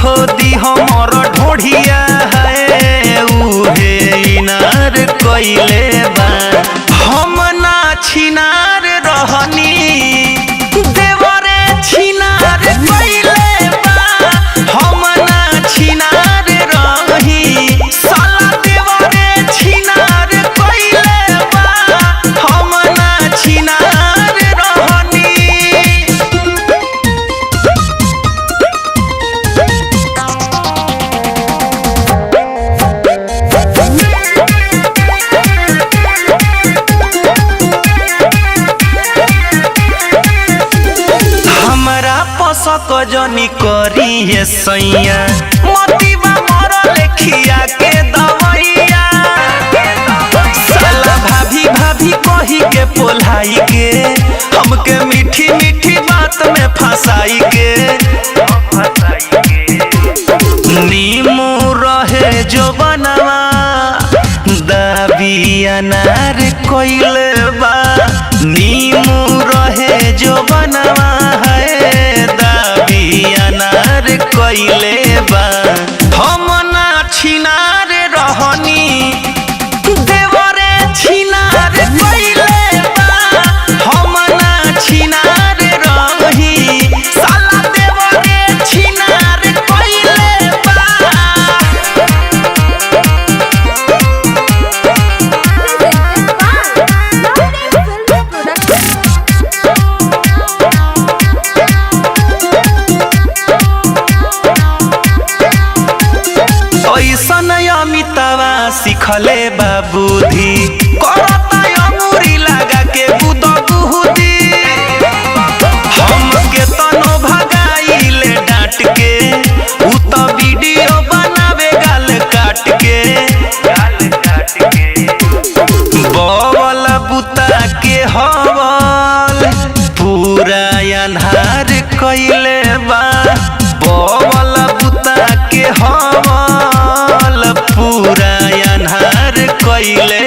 खोदी हमर ढोढ़िया है उहे इनार कइले बा। हम ना छिनार रहनी देवरे छिनार कइले बा। हम ना छिनार रही साला देवरे छिनार कइले बा। हम ना छिनार रहनी। हमरा पसक जनी करी ये सैया मोतीबा मोर लेखिया के दवैया। साला भाभी भाभी कही के पोलाई के हमके मीठी मीठी बात में फंसाई के। नीमू रहे जो बनवा दाबी अनार कइले बा। नीमू रहे जो बनवा है दाबी अनार कइले बा। हम ना छिनार रहनी देवरे छिनार कइले बा। हम ना छिनार रही साला देवरे छिनार कइले बा। ऐसन अमितावा सिखले बाबूधी करता अंगूरी लगा के बुदबुदी। हमके तनो भगाइले डांट के उ तो वीडियो बनावे गाल काट के। बवल बुता के हवल पूरा अन्हार कइले बा। बवल बुता के हवल पूरा अन्हार कइले